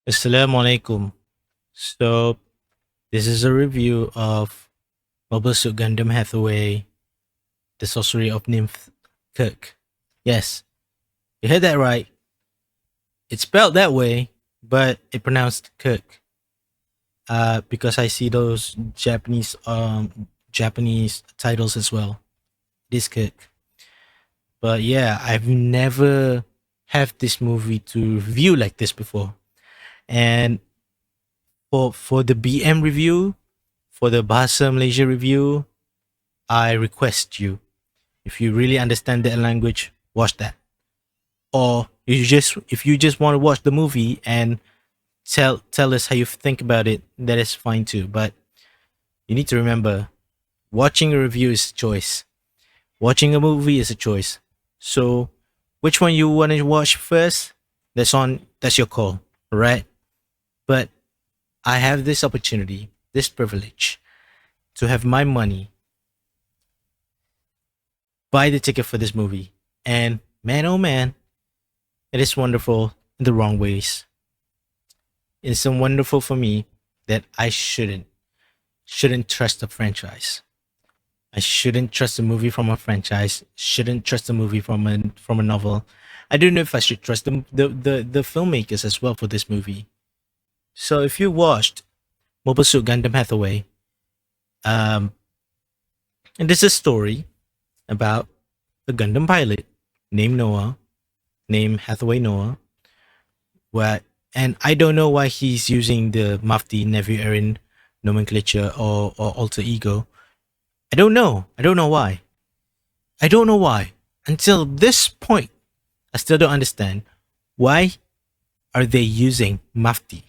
Assalamu alaikum. So, this is a review of Mobile Suit Gundam Hathaway, the Sorcery of Nymph Kirk. Yes, you heard that right. It's spelled that way, but it pronounced Kirk. Because I see those Japanese titles as well. This Kirk. But yeah, I've never have this movie to review like this before. And for the BM review, for the Bahasa Malaysia review, I request you, if you really understand that language, watch that. Or if you just want to watch the movie and tell us how you think about it, that is fine too. But you need to remember, watching a review is a choice. Watching a movie is a choice. So which one you want to watch first? That's your call, right? But I have this opportunity, this privilege to have my money buy the ticket for this movie. And man, oh man, it is wonderful in the wrong ways. It's so wonderful for me that I shouldn't trust a franchise. I shouldn't trust a movie from a franchise. Shouldn't trust a movie from a novel. I don't know if I should trust the filmmakers as well for this movie. So if you watched Mobile Suit Gundam Hathaway, um, and this is a story about a Gundam pilot named Noah, named Hathaway Noah. What? And I don't know why he's using the Mafti Nevi'erin nomenclature or alter ego. I don't know. I don't know why. I don't know why. Until this point, I still don't understand why are they using Mafti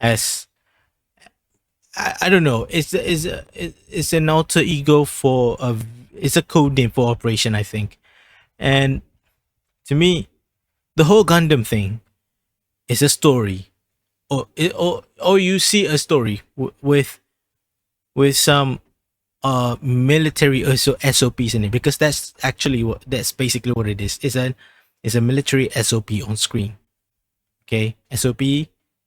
as I don't know. It's an alter ego for a it's a code name for operation, I think. And to me, the whole Gundam thing is a story, or you see a story with some military SOPs in it, because that's basically what it is. It's a military SOP on screen. Okay, SOP,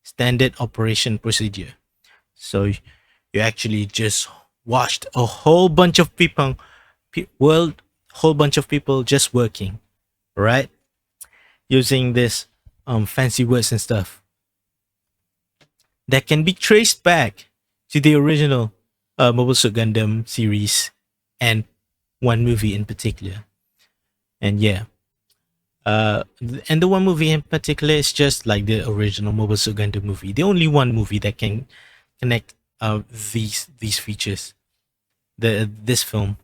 standard operation procedure. So you actually just watched a whole bunch of people, whole bunch of people just working, right? Using this fancy words and stuff that can be traced back to the original Mobile Suit Gundam series and one movie in particular. And yeah, and the one movie in particular is just like the original Mobile Suit Gundam movie, the only one movie that can connect these features, this film,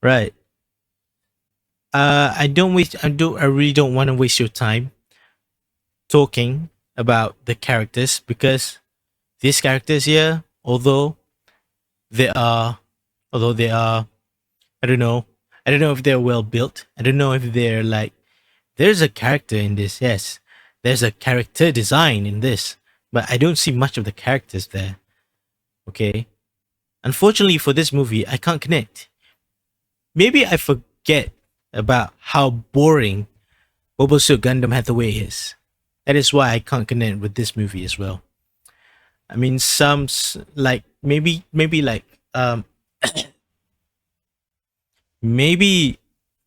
right? I really don't want to waste your time talking about the characters, because these characters here, they are, although they are, I don't know, I don't know if they're well built. I don't know if they're like, there's a character in this, yes, there's a character design in this, but I don't see much of the characters there. Okay, unfortunately for this movie, I can't connect. Maybe I forget about how boring Mobile Suit Gundam Hathaway is. That is why I can't connect with this movie as well. I mean, like maybe like maybe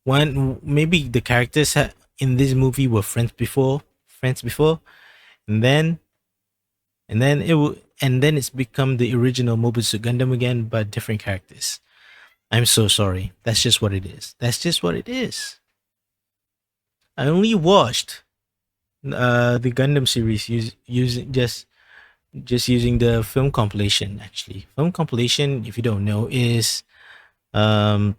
maybe the characters in this movie were friends before, and then and then it's become the original Mobile Suit Gundam again, but different characters. I'm so sorry. That's just what it is. That's just what it is. I only watched the Gundam series using just using the film compilation. Actually, film compilation, if you don't know, is um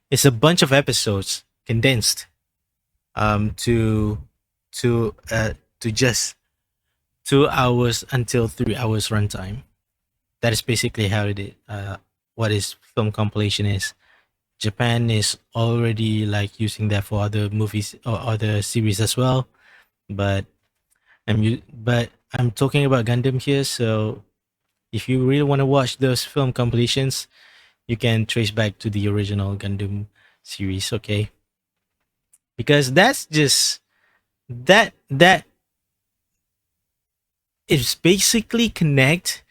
it's a bunch of episodes condensed to to just 2 hours until 3 hours runtime. That is basically how it is. What is film compilation is. Japan is already like using that for other movies or other series as well, but I'm talking about Gundam here. So if you really want to watch those film compilations, you can trace back to the original Gundam series, okay? Because that's just that it's basically connect,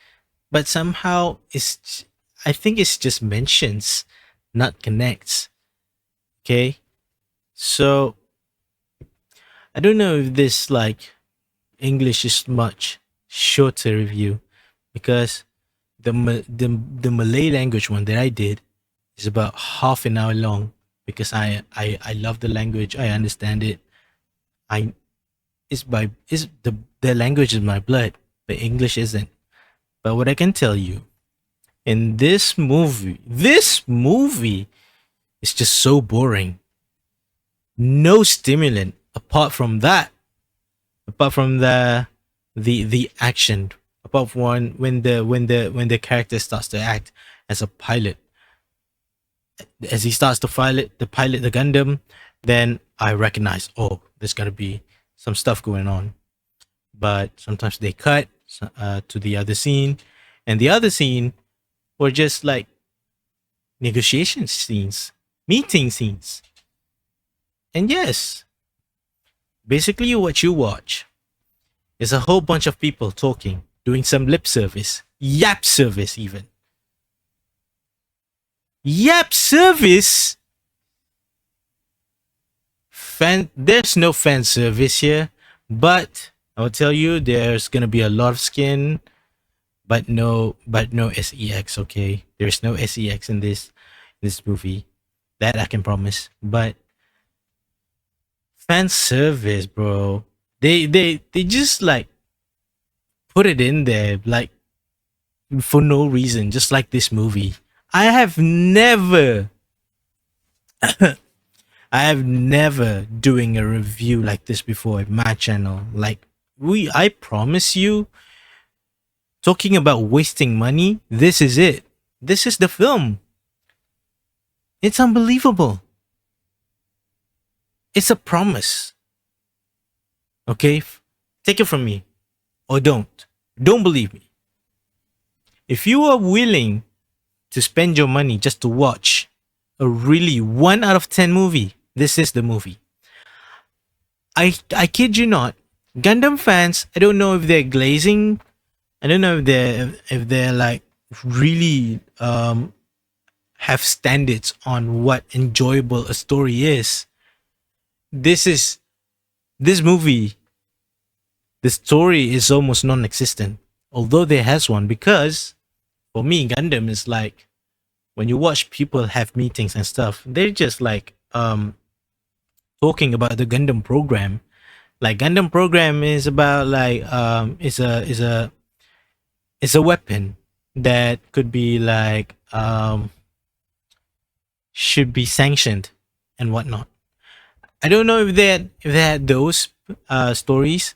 but somehow it's, I think it's just mentions, not connects. Okay, so I don't know if this like English is much shorter review, because the Malay language one that I did is about half an hour long, because I love the language, I understand it. I It's by is the language is my blood, but English isn't. But what I can tell you, in this movie is just so boring. No stimulant apart from that, apart from the action, apart from when the character starts to act as a pilot, as he starts to pilot the Gundam, then I recognize, oh, there's gonna be some stuff going on. But sometimes they cut to the other scene, and the other scene were just like negotiation scenes, meeting scenes. And yes, basically what you watch is a whole bunch of people talking, doing some lip service, yap service even. Yap service? There's no fan service here, but I will tell you there's gonna be a lot of skin, but no sex. Okay, there's no sex in this movie, that I can promise. But fan service, bro, they just like put it in there like for no reason, just like this movie. I have never I have never doing a review like this before in my channel. Like I promise you, talking about wasting money, this is it. This is the film. It's unbelievable. It's a promise. Okay? Take it from me. Or don't. Don't believe me. If you are willing to spend your money just to watch a really 1 out of 10 movie, this is the movie. I kid you not. Gundam fans, I don't know if they're glazing. I don't know if they're like really have standards on what enjoyable a story is. This movie, the story is almost non-existent, although there has one, because for me Gundam is like, when you watch people have meetings and stuff, they're just like talking about the Gundam program. Like Gundam program is about like it's a weapon that could be like should be sanctioned and whatnot. I don't know if they had those stories,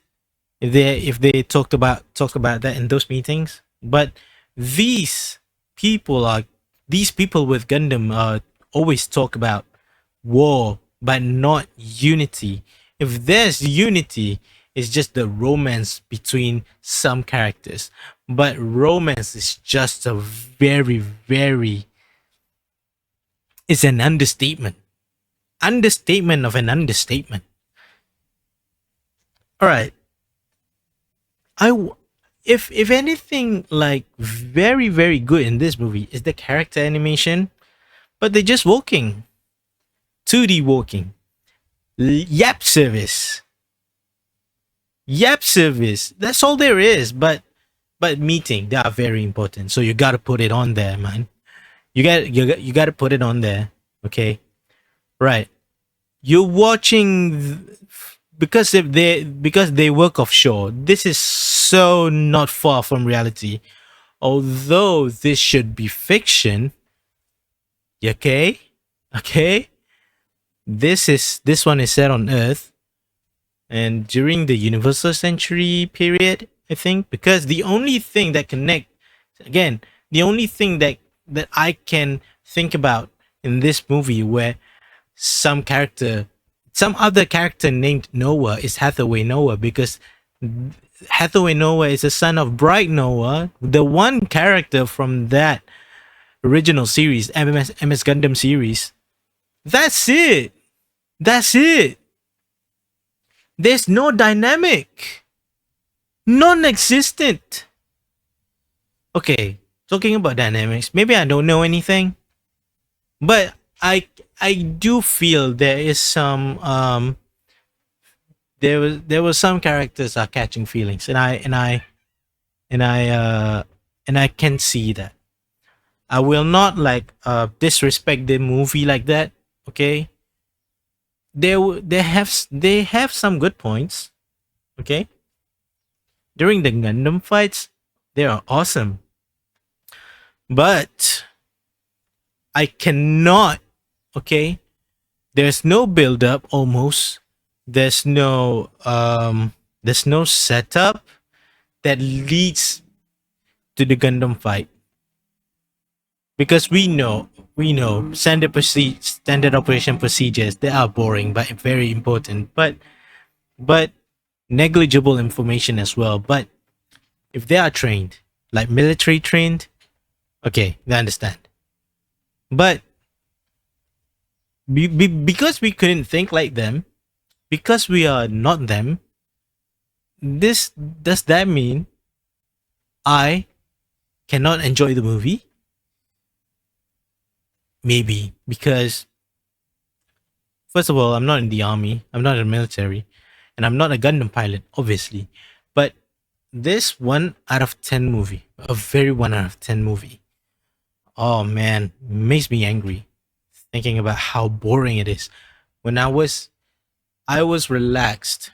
if they talked about that in those meetings. But these these people with Gundam always talk about war, but not unity. If there's unity, it's just the romance between some characters. But romance is just a very, it's an understatement. Understatement of an understatement. All right. If anything like very good in this movie is the character animation, but they're just walking, 2D walking, yap service. That's all there is. But meeting, they are very important. So you gotta put it on there, man. You gotta put it on there. Okay, right. You're watching because they work offshore. This is so not far from reality. Although this should be fiction. Okay? Okay? This one is set on Earth, and during the Universal Century period, I think, because the only thing that the only thing that I can think about in this movie where some other character named Noah is Hathaway Noah, because Hathaway Noah is a son of Bright Noah, the one character from that original series, MS Gundam series. That's it. There's no dynamic. Non-existent. Okay, talking about dynamics, maybe I don't know anything, but I do feel there is some there was some characters are catching feelings, and I and I can see that. I will not like disrespect the movie like that. Okay, they have some good points. Okay, during the Gundam fights, they are awesome, but I cannot. Okay, there's no build up almost. There's no there's no setup that leads to the Gundam fight, because we know standard operation procedures, they are boring but very important, but negligible information as well. But if they are trained, like military trained, okay, they understand. But because we couldn't think like them, because we are not them, this does that mean I cannot enjoy the movie? Maybe, because first of all, I'm not in the army, I'm not in the military, and I'm not a Gundam pilot, obviously. But this 1 out of 10 movie, a very 1 out of 10 movie, oh man, makes me angry thinking about how boring it is. When I was relaxed.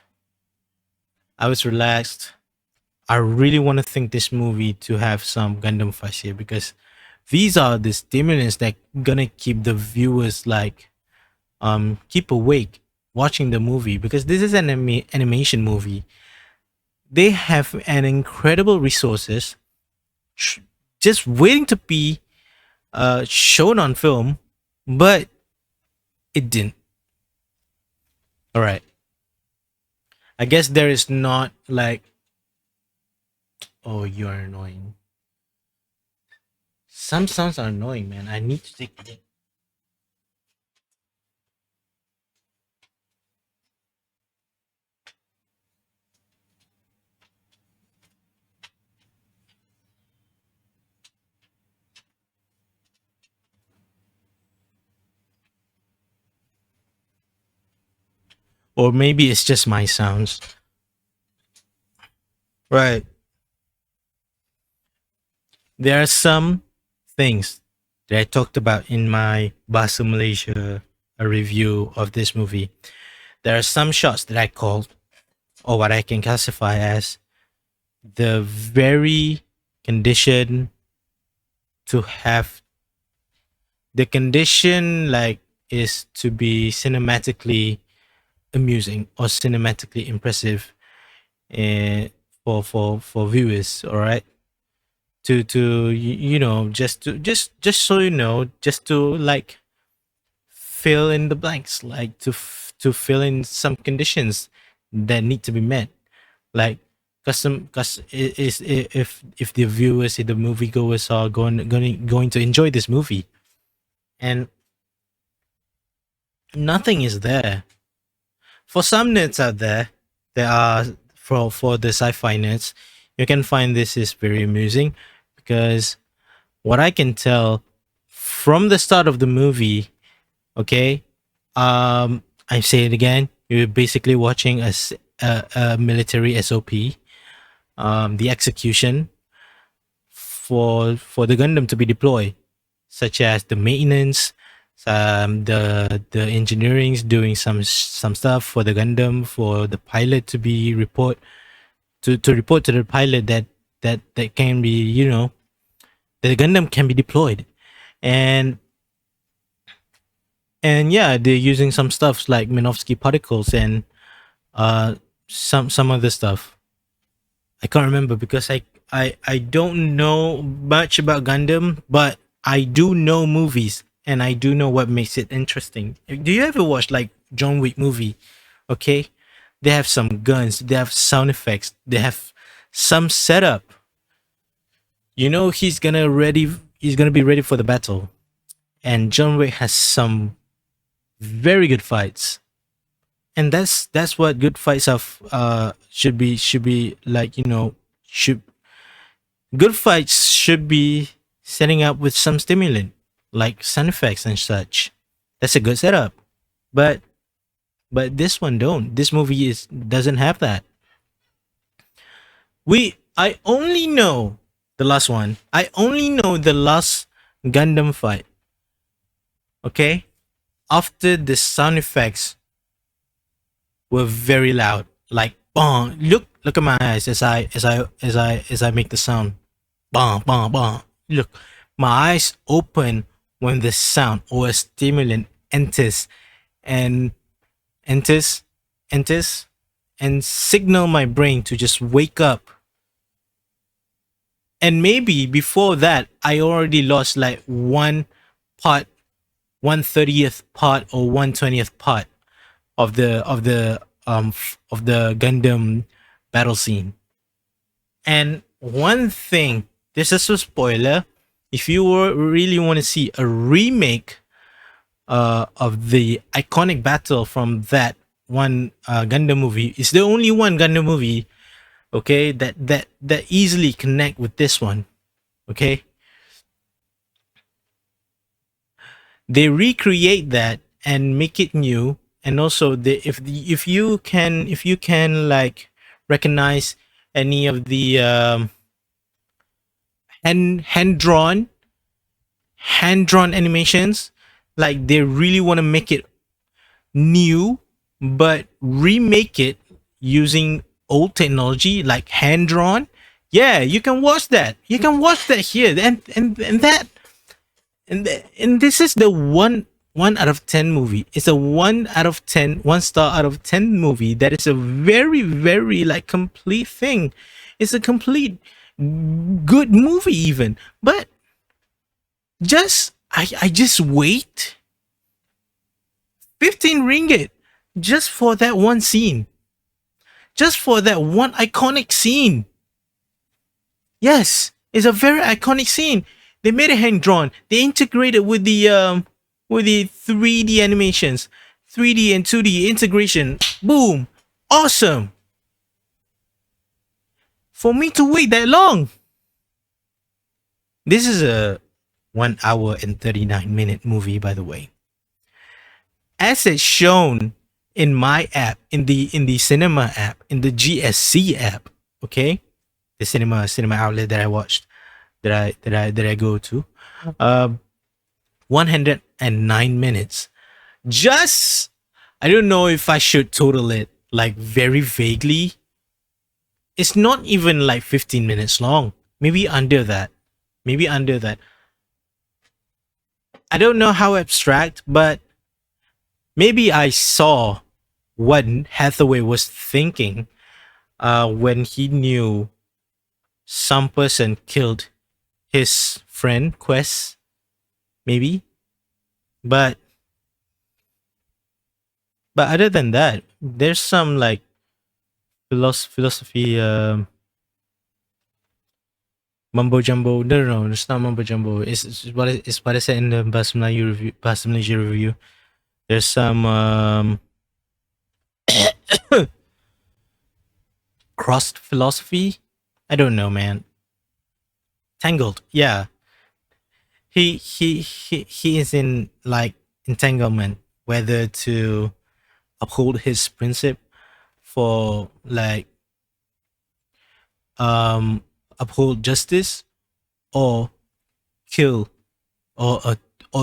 I was relaxed. I really want to think this movie to have some Gundam fights here, because these are the stimulants that gonna keep the viewers like keep awake watching the movie, because this is an animation movie. They have an incredible resources tr- just waiting to be shown on film, but it didn't. All right. I guess there is not like, oh, you're annoying. Some sounds are annoying, man. I need to take it. Or maybe it's just my sounds. Right. There are some things that I talked about in my Basa Malaysia review of this movie. There are some shots that I called, or what I can classify as, the very condition to have the condition like is to be cinematically amusing or cinematically impressive, uh, for viewers. All right, to just so you know, just to like fill in the blanks, like to fill in some conditions that need to be met, like custom cus is if the viewers, if the moviegoers are going to enjoy this movie, and nothing is there. For some nerds out there, there are, for the sci-fi nerds, you can find this is very amusing, because what I can tell from the start of the movie, okay, I say it again, you're basically watching a military SOP, the execution for the Gundam to be deployed, such as the maintenance, the engineering's doing some stuff for the Gundam, for the pilot to be to report to the pilot that can be, the Gundam can be deployed, and yeah, they're using some stuff like Minovsky particles and uh some other stuff. I can't remember, because I don't know much about Gundam, but I do know movies, and I do know what makes it interesting. Do you ever watch like John Wick movie? Okay, they have some guns, they have sound effects, they have some setup. He's gonna be ready for the battle, and John Wick has some very good fights, And that's what good fights of should be like, should good fights should be setting up with some stimulant like sound effects and such. That's a good setup. But this one don't. This movie is doesn't have that. I only know the last one. I only know the last Gundam fight. Okay? After the sound effects were very loud. Like bong. Look at my eyes as I make the sound. Bong bong bong. Look, my eyes open when the sound or a stimulant enters and enters enters and signal my brain to just wake up. And maybe before that I already lost like one part, 1/30th part or 1/20th part of the Gundam battle scene. And one thing, this is a spoiler. If you really want to see a remake of the iconic battle from that one Gundam movie, it's the only one Gundam movie, okay, that easily connect with this one. Okay, they recreate that and make it new, and also if you can like recognize any of the hand drawn animations, like they really want to make it new but remake it using old technology like hand drawn. Yeah, you can watch that. You can watch that here, and that and this is the one out of 10 movie. It's a 1 star out of 10 movie that is a very very like complete thing. It's a complete good movie even. But I just wait 15 ringgit just for that one scene. Just for that one iconic scene. Yes, it's a very iconic scene. They made it hand drawn. They integrated with the 3D animations, 3D and 2D integration. Boom, awesome. For me to wait that long. This is a 1 hour and 39-minute movie, by the way. As it's shown in my app, in the cinema app, in the GSC app, okay, the cinema outlet that I watched, that I go to, 109 minutes. Just, I don't know if I should total it like very vaguely. It's not even like 15 minutes long. Maybe under that. Maybe under that. I don't know how abstract, but maybe I saw what Hathaway was thinking when he knew some person killed his friend Quest, maybe. But other than that, there's some like philosophy mumbo jumbo. No, it's not mumbo jumbo. It's what I said in the Bahasa Malaysia review. There's some crossed philosophy. I don't know, man. Tangled, yeah. He is in like entanglement, whether to uphold his principle for like uphold justice, or kill, or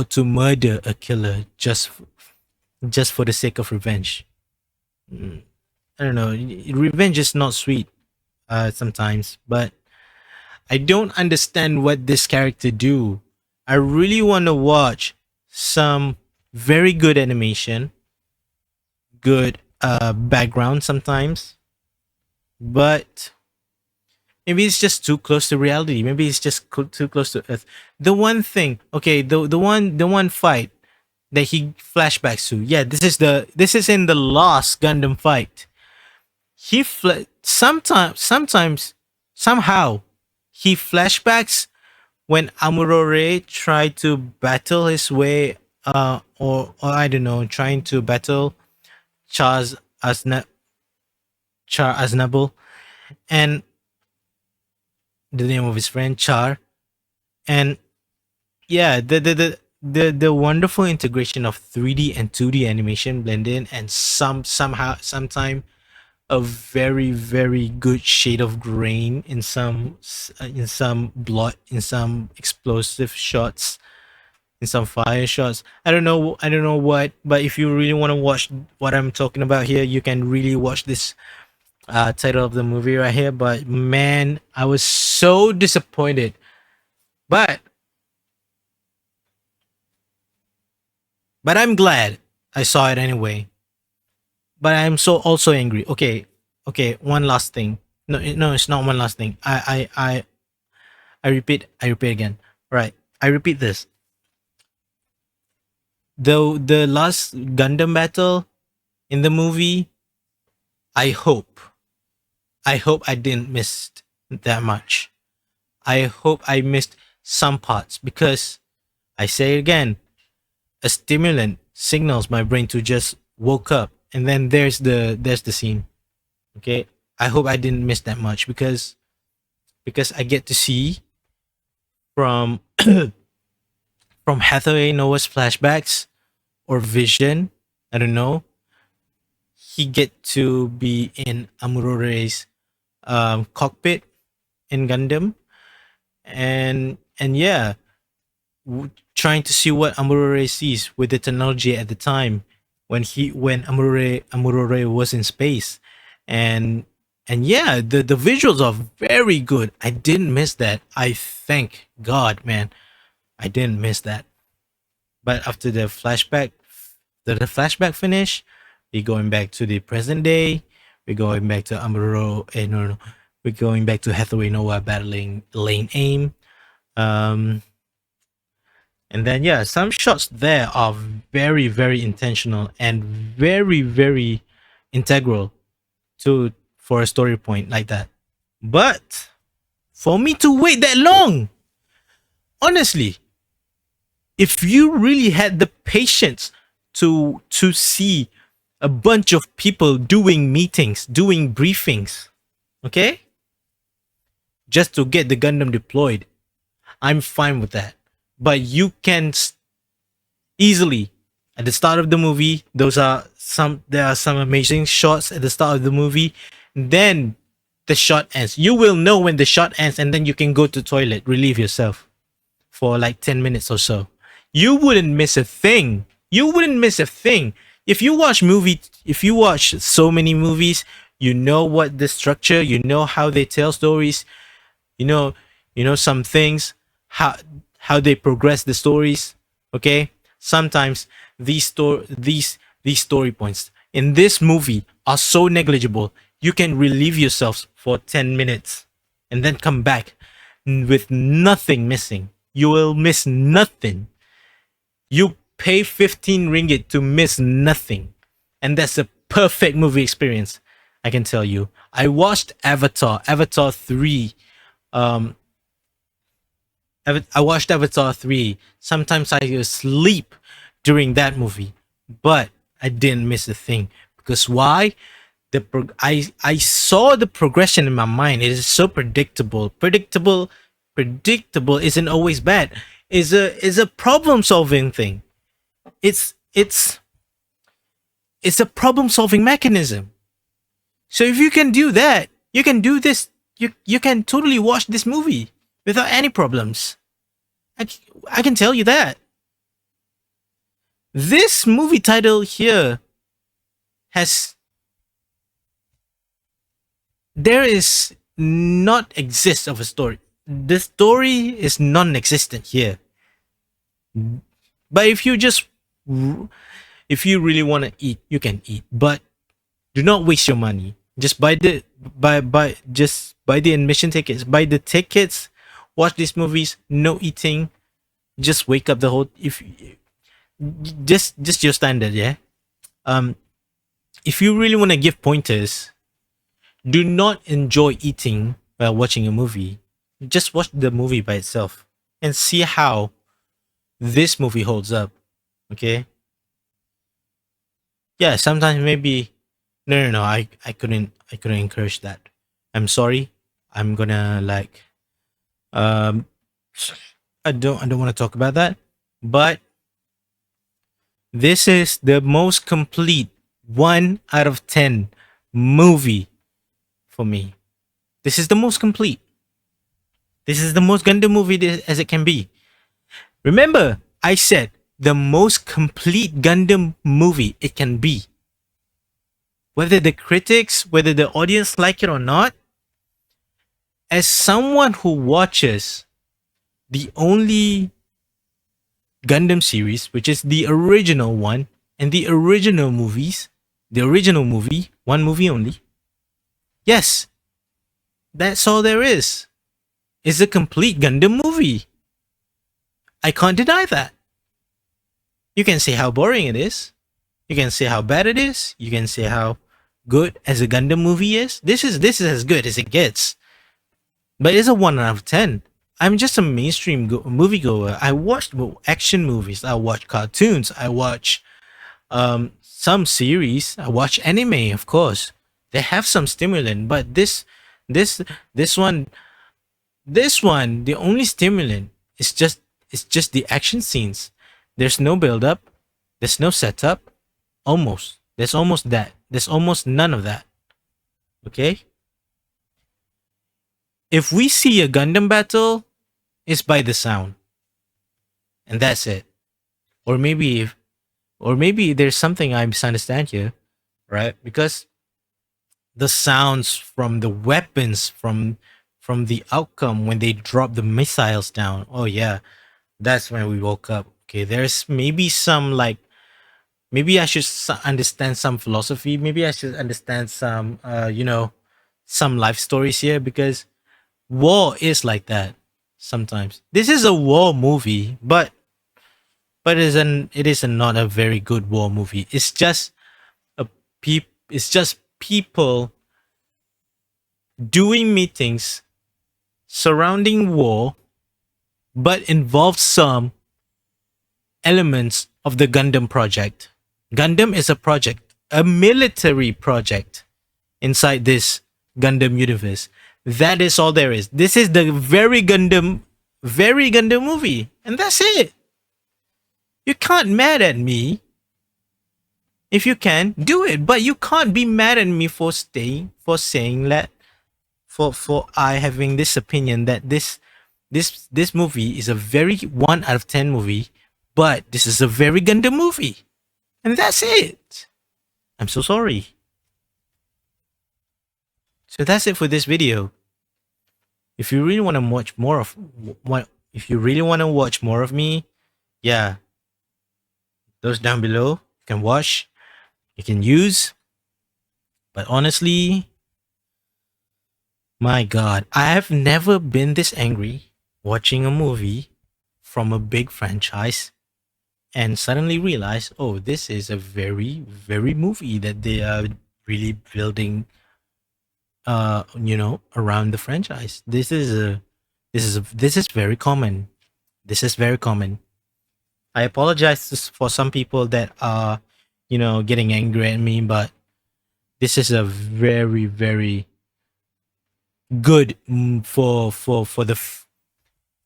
to murder a killer just for the sake of revenge. I don't know. Revenge is not sweet sometimes, but I don't understand what this character do. I really want to watch some very good animation, good background sometimes, but maybe it's just too close to reality. Maybe it's just too close to Earth. The one thing, okay, the one fight that he flashbacks to. Yeah, this is in the last Gundam fight. He sometimes somehow he flashbacks when Amurore tried to battle his way, or I don't know, trying to battle Char's Asna Char Aznable, and the name of his friend Char, and yeah, the wonderful integration of 3D and 2D animation blend in, and sometime a very very good shade of grain in some blood, in some explosive shots, in some fire shots. I don't know what, but if you really want to watch what I'm talking about here, you can really watch this title of the movie right here. But man, I was so disappointed. But I'm glad I saw it anyway. But I'm so also angry. Okay, okay. One last thing. No, no, it's not one last thing. I repeat. I repeat again. Right. I repeat this. Though the last Gundam battle in the movie, I hope, I didn't miss that much. I hope I missed some parts, because I say it again, a stimulant signals my brain to just woke up, and then there's the scene. Okay, I hope I didn't miss that much, because I get to see from from Hathaway Noah's flashbacks or vision. I don't know. He get to be in Amurore's cockpit in Gundam, and yeah, trying to see what Amurore sees with the technology at the time when Amurore was in space, and yeah, the visuals are very good. I didn't miss that. I thank God, man, I didn't miss that. But after the flashback finish, we're going back to the present day. We're going back to Amuro. No, no, we're going back to Hathaway Noah battling Lane Aim. Um, and then yeah, some shots there are very very intentional and very very integral to for a story point like that. But for me to wait that long, honestly, if you really had the patience to see a bunch of people doing meetings, doing briefings, okay, just to get the Gundam deployed, I'm fine with that. But you can easily at the start of the movie, there are some amazing shots at the start of the movie. Then the shot ends. You will know when the shot ends, and then you can go to the toilet, relieve yourself for like 10 minutes or so. You wouldn't miss a thing. You wouldn't miss a thing. If you watch so many movies, you know what the structure, you know how they tell stories, you know, some things, how they progress the stories. Okay, sometimes these story points in this movie are so negligible. You can relieve yourselves for 10 minutes and then come back with nothing missing. You will miss nothing. You pay 15 ringgit to miss nothing, and that's a perfect movie experience. I can tell you. I watched Avatar 3. um I watched Avatar 3. Sometimes I sleep during that movie, but I didn't miss a thing. Because why? I saw the progression in my mind. It is so predictable. Predictable isn't always bad. Is a problem solving thing. It's it's a problem solving mechanism. So if you can do that, you can do this. You can totally watch this movie without any problems. I can tell you that. This movie title here has there is not exist of a story. The story is non-existent here. But if you really want to eat, you can eat. But do not waste your money. Just buy the admission tickets. Buy the tickets. Watch these movies. No eating. Just wake up the whole if just your standard, yeah. Um, if you really want to give pointers, do not enjoy eating while watching a movie. Just watch the movie by itself and see how this movie holds up. Okay. Yeah, sometimes maybe No, no, no. I couldn't encourage that. I'm sorry. I'm gonna like um I don't want to talk about that. But this is the most complete 1 out of 10 movie for me. This is the most complete. This is the most Gundam movie as it can be. Remember, I said the most complete Gundam movie it can be. Whether the critics, whether the audience like it or not, as someone who watches the only Gundam series, which is the original one, and the original movies, the original movie, one movie only. Yes, that's all there is. It's a complete Gundam movie. I can't deny that. You can say how boring it is. You can say how bad it is. You can say how good as a Gundam movie is. This is as good as it gets. But it's a 1 out of 10. I'm just a mainstream moviegoer. I watch action movies. I watch cartoons. I watch some series. I watch anime, of course. They have some stimulant, but this this one this one the only stimulant is just the action scenes. There's no build up. There's no setup. Almost. There's almost that. There's almost none of that. Okay? If we see a Gundam battle, it's by the sound. And that's it. Or maybe there's something I misunderstand here, right? Because the sounds from the weapons from the outcome when they drop the missiles down. Oh yeah, that's when we woke up. Okay, there's maybe some like maybe I should understand some philosophy. Maybe I should understand some some life stories here because war is like that sometimes. This is a war movie, but it is not a very good war movie. It's just it's just people doing meetings surrounding war, but involves some elements of the Gundam project. Gundam is a project, a military project inside this Gundam universe. That is all there is. This is the very Gundam movie, and that's it. You can't mad at me. If you can, do it, but you can't be mad at me for saying that for I having this opinion that this movie is a very 1 out of 10 movie, but this is a very Gundam movie. And that's it. I'm so sorry. So that's it for this video. If you really want to watch more of if you really want to watch more of me, yeah, those down below you can watch, you can use. But honestly, my god, I have never been this angry watching a movie from a big franchise and suddenly realize, oh, this is a very movie that they are really building around the franchise. This is very common. This is very common. I apologize for some people that are, getting angry at me, but this is a very good for the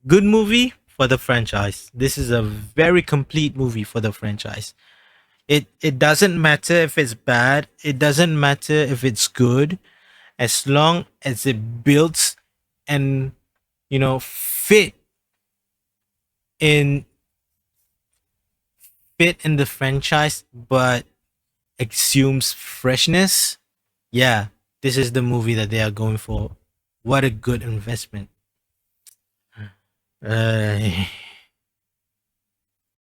good movie for the franchise. This is a very complete movie for the franchise. It doesn't matter if it's bad. It doesn't matter if it's good, as long as it builds and fit in the franchise, but assumes freshness. Yeah, this is the movie that they are going for. What a good investment.